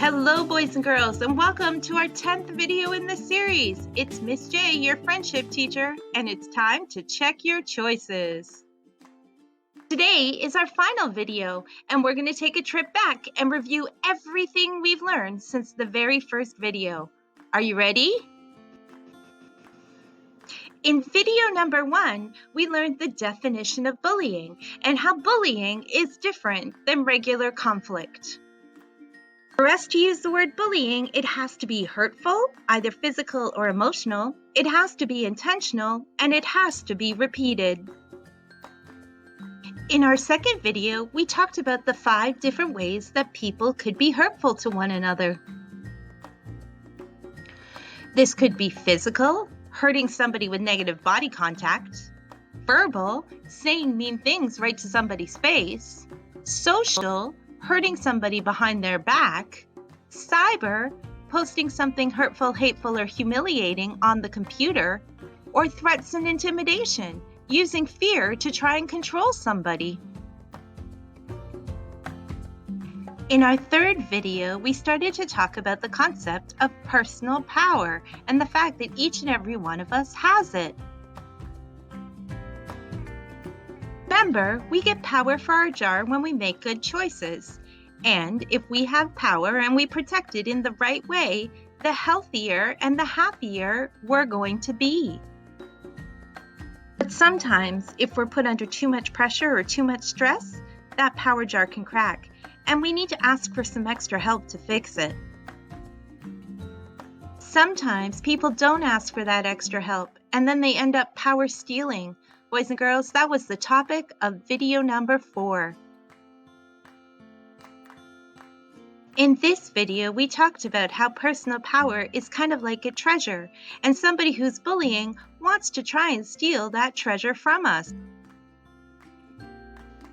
Hello, boys and girls, and welcome to our 10th video in this series. It's Miss J, your friendship teacher, and it's time to check your choices. Today is our final video, and we're going to take a trip back and review everything we've learned since the very first video. Are you ready? In video number 1, we learned the definition of bullying and how bullying is different than regular conflict. For us to use the word bullying, it has to be hurtful, either physical or emotional, it has to be intentional, and it has to be repeated. In our second video, we talked about the 5 different ways that people could be hurtful to one another. This could be physical, hurting somebody with negative body contact, verbal, saying mean things right to somebody's face, social, hurting somebody behind their back, cyber, posting something hurtful, hateful, or humiliating on the computer, or threats and intimidation, using fear to try and control somebody. In our third video, we started to talk about the concept of personal power and the fact that each and every one of us has it. Remember, we get power for our jar when we make good choices. And if we have power and we protect it in the right way, the healthier and the happier we're going to be. But sometimes, if we're put under too much pressure or too much stress, that power jar can crack, and we need to ask for some extra help to fix it. Sometimes people don't ask for that extra help, and then they end up power stealing. Boys and girls, that was the topic of video number 4. In this video, we talked about how personal power is kind of like a treasure, and somebody who's bullying wants to try and steal that treasure from us.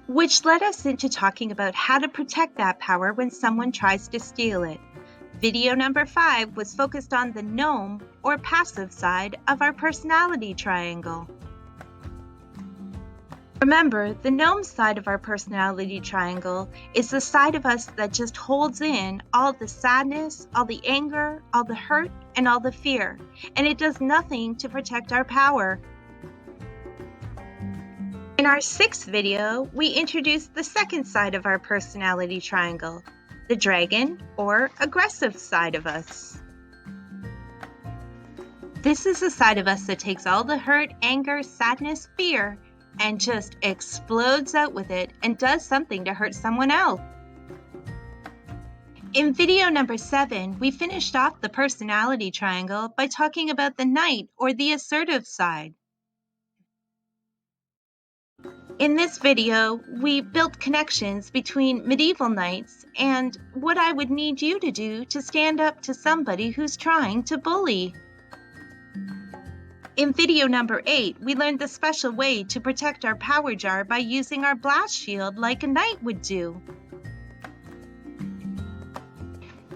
Which led us into talking about how to protect that power when someone tries to steal it. Video number 5 was focused on the gnome or passive side of our personality triangle. Remember, the gnome side of our personality triangle is the side of us that just holds in all the sadness, all the anger, all the hurt, and all the fear, and it does nothing to protect our power. In our 6th video, we introduced the second side of our personality triangle, the dragon or aggressive side of us. This is the side of us that takes all the hurt, anger, sadness, fear, and just explodes out with it and does something to hurt someone else. In video number 7, we finished off the personality triangle by talking about the knight or the assertive side. In this video, we built connections between medieval knights and what I would need you to do to stand up to somebody who's trying to bully. In video number 8, we learned the special way to protect our power jar by using our blast shield like a knight would do.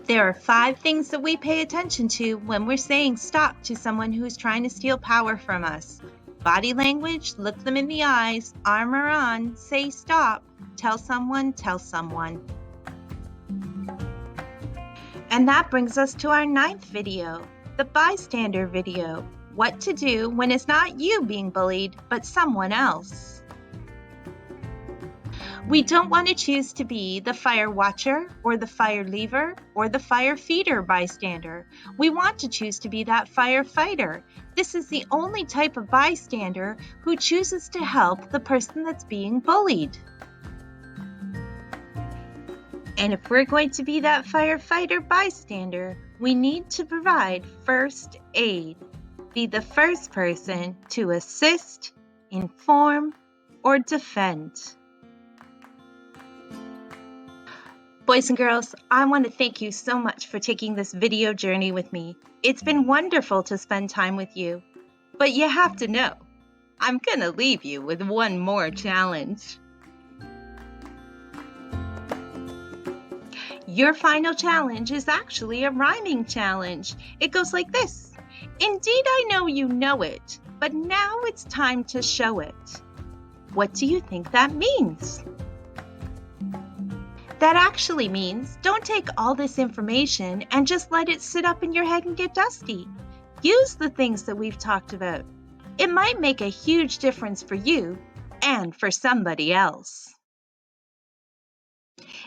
There are 5 things that we pay attention to when we're saying stop to someone who's trying to steal power from us. Body language, look them in the eyes, armor on, say stop, tell someone, tell someone. And that brings us to our 9th video, the bystander video. What to do when it's not you being bullied, but someone else. We don't want to choose to be the fire watcher or the fire leaver or the fire feeder bystander. We want to choose to be that firefighter. This is the only type of bystander who chooses to help the person that's being bullied. And if we're going to be that firefighter bystander, we need to provide first aid. Be the first person to assist, inform, or defend. Boys and girls, I want to thank you so much for taking this video journey with me. It's been wonderful to spend time with you. But you have to know, I'm going to leave you with one more challenge. Your final challenge is actually a rhyming challenge. It goes like this. Indeed, I know you know it, but now it's time to show it. What do you think that means? That actually means don't take all this information and just let it sit up in your head and get dusty. Use the things that we've talked about. It might make a huge difference for you and for somebody else.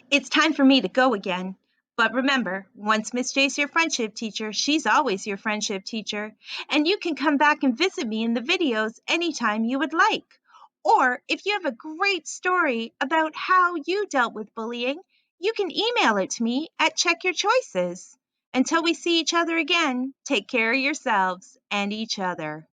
It's time for me to go again. But remember, once Miss J's your friendship teacher, she's always your friendship teacher. And you can come back and visit me in the videos anytime you would like. Or if you have a great story about how you dealt with bullying, you can email it to me at Check Your Choices. Until we see each other again, take care of yourselves and each other.